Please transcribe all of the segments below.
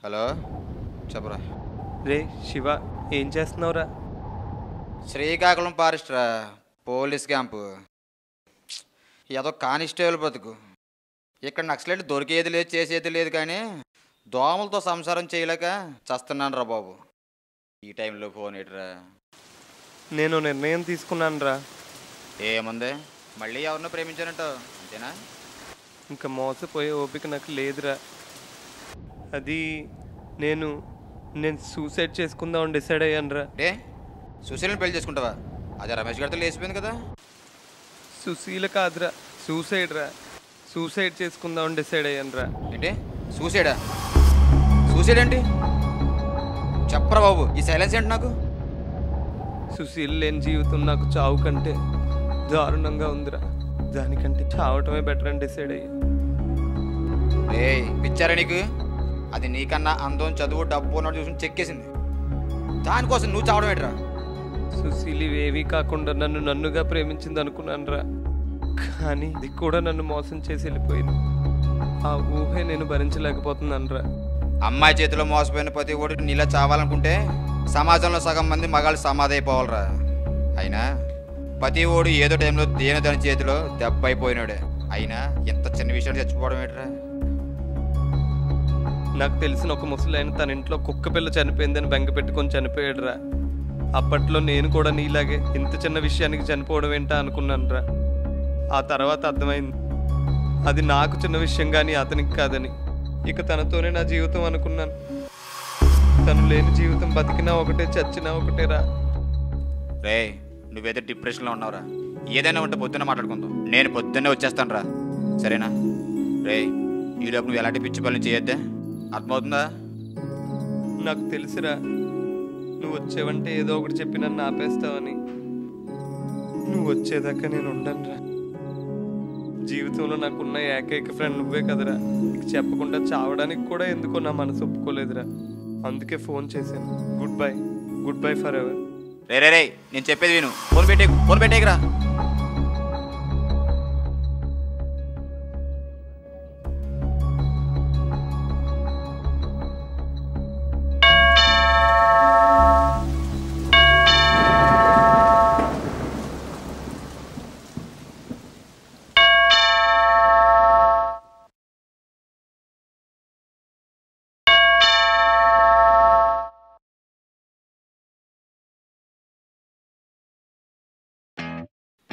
Hello చెప్పరా. రే శివ, ఏం చేస్తున్నావురా? శ్రీకాకుళం ఫారెస్ట్ రా, పోలీస్ క్యాంపు. ఏదో కానిస్టేబుల్ బతుకు. ఇక్కడ నక్సలైట్ దొరికేది లేదు, చేసేది లేదు, కానీ దోమలతో సంసారం చేయలేక చస్తున్నాను రా బాబు. ఈ టైంలో ఫోన్ ఏంట్రా? నేను నిర్ణయం తీసుకున్నాను రా. ఏముంది, మళ్ళీ ఎవరినో ప్రేమించానంట, అంతేనా? ఇంకా మోసపోయే ఓపిక నాకు లేదురా. అది నేను సూసైడ్ చేసుకుందామని డిసైడ్ అయ్యాను రా. ఏ సుశీలను పెళ్లి చేసుకుంటావా? అదే రమేష్ గారితో లేచిపోయింది కదా. సుశీల కాదురా, సూసైడ్ రా. సూసైడ్ చేసుకుందామని డిసైడ్ అయ్యాను రా. ఏంటి సూసైడా? సూసైడ్ ఏంటి చెప్పరా బాబు, ఈ సైలెన్స్ ఏంటి నాకు? సుశీల్ లేని జీవితం నాకు చావు కంటే దారుణంగా ఉందిరా. దానికంటే చావటమే బెటర్ అని డిసైడ్ అయ్యా. ఏ పిచ్చారా నీకు? అది నీకన్నా అందం, చదువు, డబ్బు ఉన్నట్టు చూసుకుని చెక్కేసింది. దానికోసం నువ్వు చావడం ఏంట్రా? సుశీల్ ఇవేవీ కాకుండా నన్నుగా ప్రేమించింది అనుకున్నాను రా. కానీ ఇది కూడా నన్ను మోసం చేసి వెళ్ళిపోయింది. ఆ ఊహే నేను భరించలేకపోతున్నాను రా. అమ్మాయి చేతిలో మోసపోయిన ప్రతి ఓడి నీలా చావాలనుకుంటే సమాజంలో సగం మంది మగాళ్ళు సమాధి అయిపోవాలరా. అయినా ప్రతి ఓడు ఏదో టైంలో దేని దాని చేతిలో దెబ్బ అయిపోయినాడే. అయినా ఎంత చిన్న విషయం చచ్చిపోవడం ఏంట్రా? నాకు తెలిసిన ఒక ముసలాయన తన ఇంట్లో కుక్క పిల్ల చనిపోయిందని బెంగ పెట్టుకొని చనిపోయాడు రా. అప్పట్లో నేను కూడా నీలాగే ఇంత చిన్న విషయానికి చనిపోవడం ఏంటా అనుకున్నాను రా. ఆ తర్వాత అర్థమైంది అది నాకు చిన్న విషయం కానీ అతనికి కాదని. ఇక తనతోనే నా జీవితం అనుకున్నాను. తను లేని జీవితం బతికినా ఒకటే, చచ్చినా ఒకటే రా. రే నువ్వేదో డిప్రెషన్లో ఉన్నావురా. ఏదైనా ఉంటే పొద్దున్న మాట్లాడుకుందాం. నేను పొద్దున్నే వచ్చేస్తాను రా, సరేనా? రే ఈలోపు నువ్వు ఎలాంటి పిచ్చి పనులు చేయొద్దే, అర్థమవుతుందా? నాకు తెలుసురా, నువ్వు వచ్చేవంటే ఏదో ఒకటి చెప్పి నన్ను ఆపేస్తావని. నువ్వు వచ్చేదాకా నేను ఉండను రా. జీవితంలో నాకున్న ఏకైక ఫ్రెండ్ నువ్వే కదరా. నీకు చెప్పకుండా చావడానికి కూడా ఎందుకో నా మనసు ఒప్పుకోలేదురా. అందుకే ఫోన్ చేశాను. Good bye for ever. రే నేను చెప్పేది విను. ఫోన్ పెట్టేయకురా.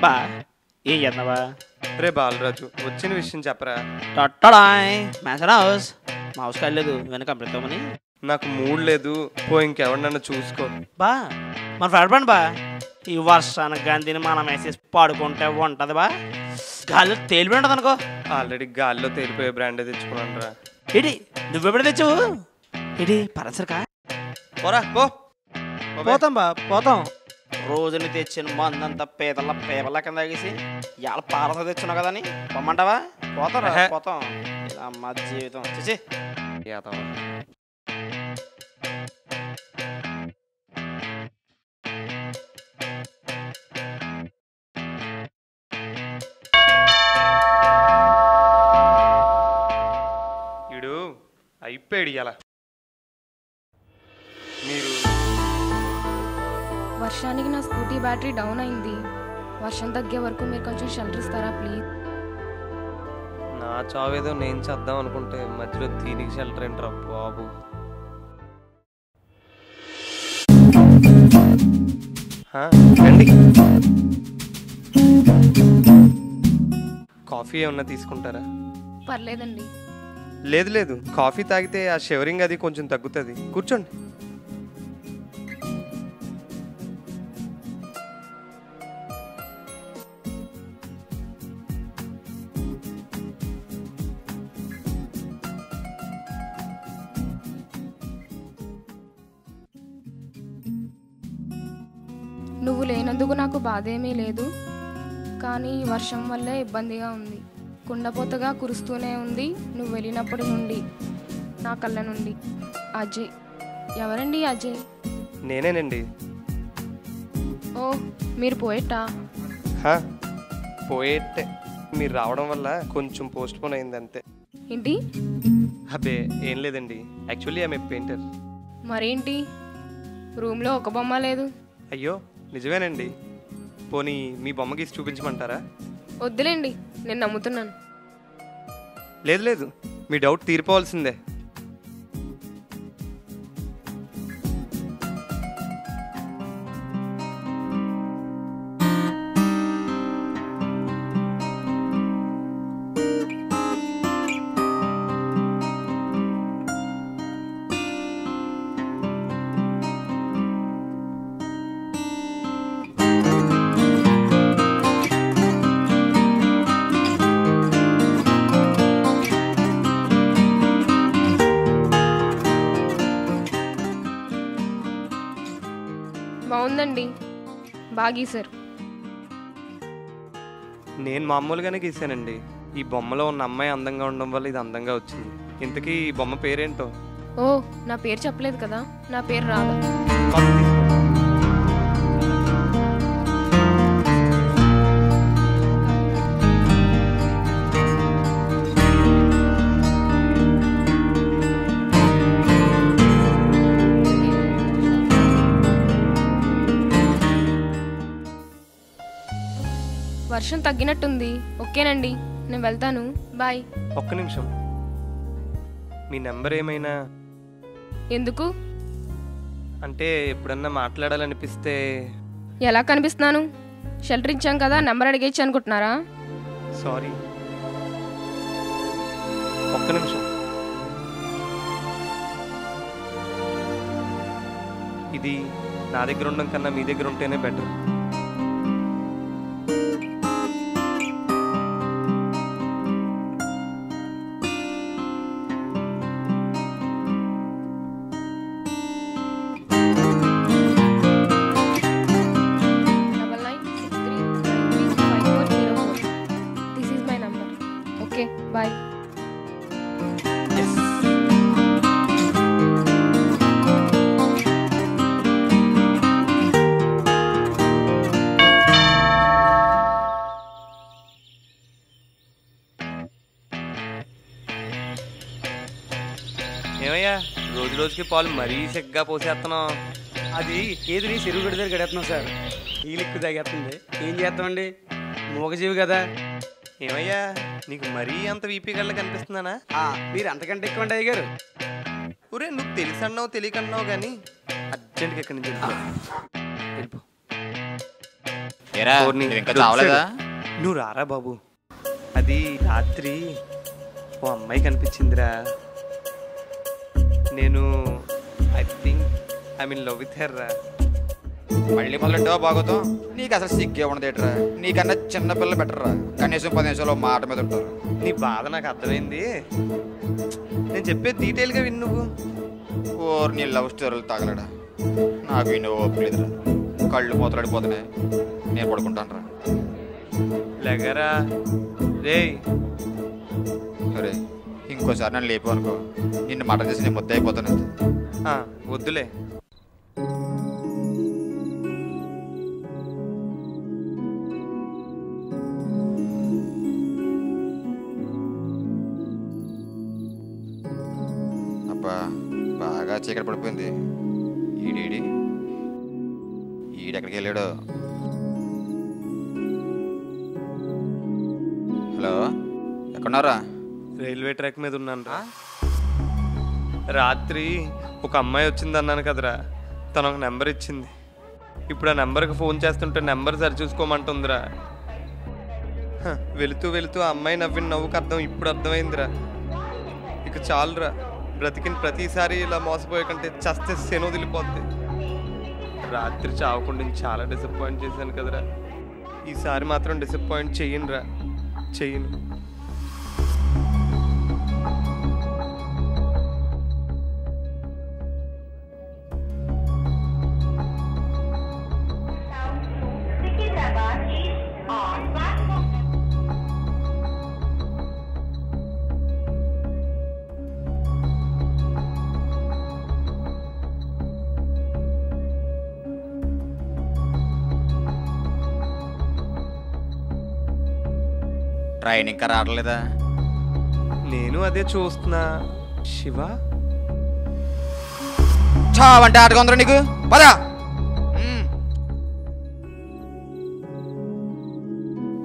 బా ఏం చేస్తున్నావా? రే బాలరాజు, వచ్చిన విషయం చెప్పరా. టట్టడాయ్ మ్యాచ్ హౌస్ కాలేదు వెనక కంప్లీట్. నాకు మూడ్ లేదు, ఇంకెవరినన్నా చూసుకో. బా మన ఫ్రెండ్ పండి బా, ఈ వర్షానికి గాంధీని మన మెసేజ్ పాడుకుంటే ఉంటది బా. గాల్లో తేలిపోయి ఉంటుంది అనుకో. ఆల్రెడీ గాల్లో తేలిపోయే బ్రాండే తెచ్చుకున్నాను రా. ఏంటి నువ్వెప్పుడు తెచ్చావు? ఏంటి పరసరికా? పోరా పో. పోతాం బా పోతాం. రోజుని తెచ్చిన మందంతా పేపర్ల కింద తాగేసి ఇవాళ పారతో తెచ్చున్నావు కదా అని పొమ్మంటావా? పోతారా? పోతాం. ఇలా అమ్మ జీవితం చూసి ఇడు అయిపోయాడు ఇలా. మీరు వర్షానికి నా స్కూటీ బ్యాటరీ డౌన్ అయింది. వర్షం తగ్గే వరకు మీరు కొంచెం షెల్టర్ ఇస్తారా ప్లీజ్? నా చావేదో నేను చేద్దాం అనుకుంటే మధ్యలో దీనికి షెల్టర్ ఏంట్రా బాబు. రండి, కాఫీ ఏమన్నా తీసుకుంటారా? పర్లేదండి. లేదు కాఫీ తాగితే ఆ షివరింగ్ అది కొంచెం తగ్గుతుంది. కూర్చోండి. నువ్వు లేనందుకు నాకు బాధ ఏమీ లేదు, కానీ వర్షం వల్లే ఇబ్బందిగా ఉంది. కుండపోతగా కురుస్తూనే ఉంది నువ్వు వెళ్ళినప్పటి నుండి నా కళ్ళ నుండి. అజయ్. ఎవరండి అజయ్? నేనేనండి. ఓ మీరు పోయేటా? పోయేట్టే. మీరు రావడం వల్ల కొంచెం పోస్ట్ పోన్ అయింది అంతే. ఏంటి? అబ్బే ఏం లేదండి, యాక్చువల్లీ ఐఎమ్ ఏ పెయింటర్. మరేంటి రూమ్లో ఒక బొమ్మ లేదు? అయ్యో నిజమేనండి. పోనీ మీ బొమ్మ గీసి చూపించమంటారా? వద్దులేండి, నేను నమ్ముతున్నాను. లేదు లేదు, మీ డౌట్ తీరిపోవాల్సిందే. బాగుందండి, బాగా గీశారు. నేను మామూలుగానే గీసానండి. ఈ బొమ్మలో ఉన్న అమ్మాయి అందంగా ఉండడం వల్ల ఇది అందంగా వచ్చింది. ఇంతకీ ఈ బొమ్మ పేరేంటో? ఓ, నా పేరు చెప్పలేదు కదా, నా పేరు రాధ. కాఫీ తీసుకో. వర్షం తగ్గినట్టుంది. ఓకేనండి, నేను వెళ్తాను. బాయ్. ఒక్క నిమిషం, మీ నెంబర్ ఏమైనా? ఎందుకు? అంటే ఎప్పుడన్నా మాట్లాడాలనిపిస్తే. ఎలా కనిపిస్తున్నాను? షెల్టర్ ఇచ్చాం కదా, నెంబర్ అడిగేచ్చు అనుకుంటున్నారా? సారీ, ఒక్క నిమిషం. ఇది నా దగ్గర ఉండడం కన్నా మీ దగ్గర ఉంటేనే బెటర్. Okay, bye. ఏమయ్యా, రోజు రోజుకి పాలు మరీ సెగ్గా పోసేస్తున్నావు. అది ఏది చెరువు గడి దగ్గర గడేస్తున్నాం సార్. ఈ లిక్కు తాగేస్తుంది. ఏం చేస్తామండి, మూగజీవి కదా. ఏమయ్యా, నీకు మరీ అంత వీపీ గళ్ళ కనిపిస్తున్నానా? మీరు అంతకంటే ఎక్కువ అండి అయ్యగారు. ఊరే, నువ్వు తెలిసన్నావు తెలియకన్నావు కానీ అర్జెంట్గా ఎక్కడి నుంచి వెళ్ళిపో. ఏరా, నువ్వు ఇంకా చావలేదా? నువ్వు రారా బాబు. అది రాత్రి ఓ అమ్మాయి కనిపించిందిరా. నేను I think I mean love with her రా. మళ్ళీ మొదలెట్టావా బాగోతాం? నీకు అసలు సిగ్గే ఉండదేట్రా. నీకన్నా చిన్నపిల్ల బెటర్రా. కనీసం 10 నిమిషాలు మాట మీద ఉంటారు. నీ బాధ నాకు అర్థమైంది. నేను చెప్పేది డీటెయిల్గా విను నువ్వు. ఓర్ నీ లవ్ స్టోరీలు తగలడా. నాకు విని ఓపికలేదురా. కళ్ళు పోతలాడిపోతున్నాయి. నేను పడుకుంటాను రా. లెగరా రే. సరే, ఇంకోసారి నన్ను లేపు అనుకో, నిన్ను మటన్ చేసి నేను ముద్ద అయిపోతాను. వద్దులే. అబ్బా, బాగా చీకటి పడిపోయింది. ఈడెక్కడికి వెళ్ళాడు? హలో, ఎక్కడున్నారా? రైల్వే ట్రాక్ మీద ఉన్నాను రా. రాత్రి ఒక అమ్మాయి వచ్చింది అన్నాను కదరా, తను ఒక నెంబర్ ఇచ్చింది. ఇప్పుడు ఆ నెంబర్కి ఫోన్ చేస్తుంటే నెంబర్ సరి చూసుకోమంటుందిరా. వెళుతూ వెళుతూ ఆ అమ్మాయి నవ్విన నవ్వుకు అర్థం ఇప్పుడు అర్థమైందిరా. ఇక చాలురా, బ్రతికిన ప్రతిసారి ఇలా మోసపోయే కంటే చస్తే శనో తెలిపోద్ది. రాత్రి చావకుండా చాలా డిసప్పాయింట్ చేశాను కదరా. ఈసారి మాత్రం డిసప్పాయింట్ చెయ్యనురా, చెయ్యను. ట్రైన్ ఇంకా రావట్లేదా? నేను అదే చూస్తున్నా. శివ చావంటే ఆటగా ఉందరా నీకు? పదా.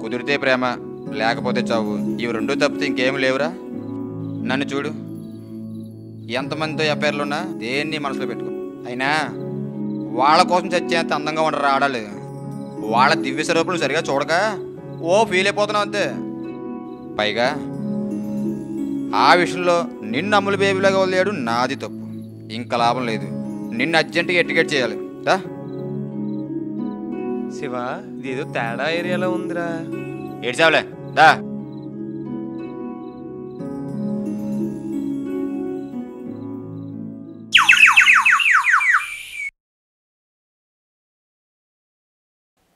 కుదిరితే ప్రేమ, లేకపోతే చావు. ఇవి రెండూ తప్పితే ఇంకేమి లేవురా. నన్ను చూడు, ఎంతమందితో ఎఫ్ఐఆర్లున్నా దేన్ని మనసులో పెట్టుకో. అయినా వాళ్ళ కోసం చచ్చేంత అందంగా ఉండరు ఆడాలి. వాళ్ళ దివ్య స్వరూపులు సరిగా చూడక ఓ ఫీల్ అయిపోతున్నావు అంతే. పైగా ఆ విషయంలో నిన్ను అమ్ములు బేబీలాగా వదిలేడు నాది తప్పు. ఇంకా లాభం లేదు, నిన్ను అర్జెంటుగా ఎటికెట్ చేయాలి. శివ, ఇదేదో తేడా ఏరియాలో ఉందిరా. ఏడ్చావులే దా.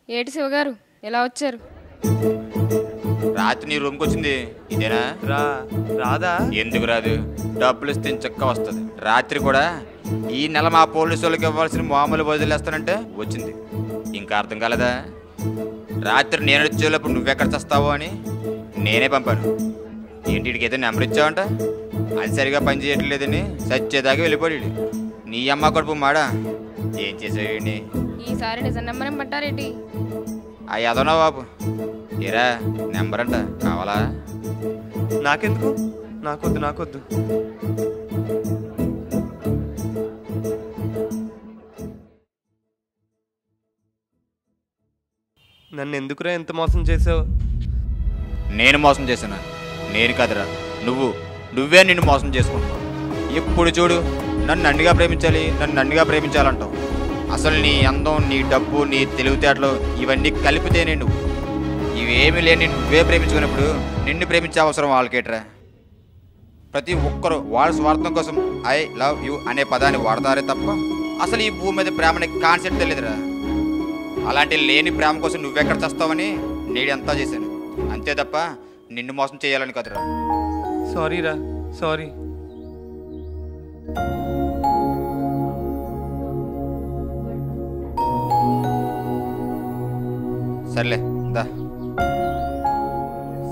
ఏటి శివగారు ఎలా వచ్చారు? రాత్రి నీ రూమ్కి వచ్చింది ఇదేనా? రాదా? ఎందుకు రాదు? డబ్బులు ఇస్తే చక్క వస్తుంది. రాత్రి కూడా ఈ నెల మా పోలీసు వాళ్ళకి ఇవ్వాల్సిన మామూలు వదిలేస్తానంటే వచ్చింది. ఇంకా అర్థం కాలేదా? రాత్రి నేను వచ్చేటప్పుడు నువ్వెక్కడ చస్తావో అని నేనే పంపాను. ఏంటి వీడికి ఏదో నెంబర్ ఇచ్చావంట? అది సరిగా పని చేయట్లేదని సచ్చేదాకా వెళ్ళిపోయాడు. నీ అమ్మ కడుపు మాడా. ఏం చేసావు? ఈసారి నిజం నెంబర్ పట్టారేటి? అవి అదోనా బాబు. ఏరా నెంబర్ అంట కావాలా? నాకెందుకు? నాకొద్దు. నన్ను ఎందుకురా ఎంత మోసం చేసావు? నేను మోసం చేశానా? నేను కదరా, నువ్వే నిన్ను మోసం చేసుకుంటావు. ఎప్పుడు చూడు నన్ను నన్నుగా ప్రేమించాలంటావు. అసలు నీ అందం, నీ డబ్బు, నీ తెలివితేటలు ఇవన్నీ కలిపితేనే నువ్వు. ఇవేమీ లేని నువ్వే ప్రేమించుకున్నప్పుడు నిన్ను ప్రేమించే అవసరం వాళ్ళకేట్రా? ప్రతి ఒక్కరూ వాళ్ళ స్వార్థం కోసం ఐ లవ్ యూ అనే పదాన్ని వాడతారే తప్ప అసలు ఈ భూమి మీద ప్రేమని కాన్సెప్ట్ తెలియదురా. అలాంటి లేని ప్రేమ కోసం నువ్వెక్కడ చేస్తావని నేడంతా చేశాను అంతే తప్ప నిన్ను మోసం చేయాలని కదరా. సారీరా, సారీ. సర్లే దా.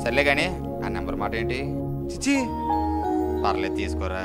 సర్లే కానీ ఆ నెంబర్ మాట ఏంటి? చిచి, పర్లేదు తీసుకోరా.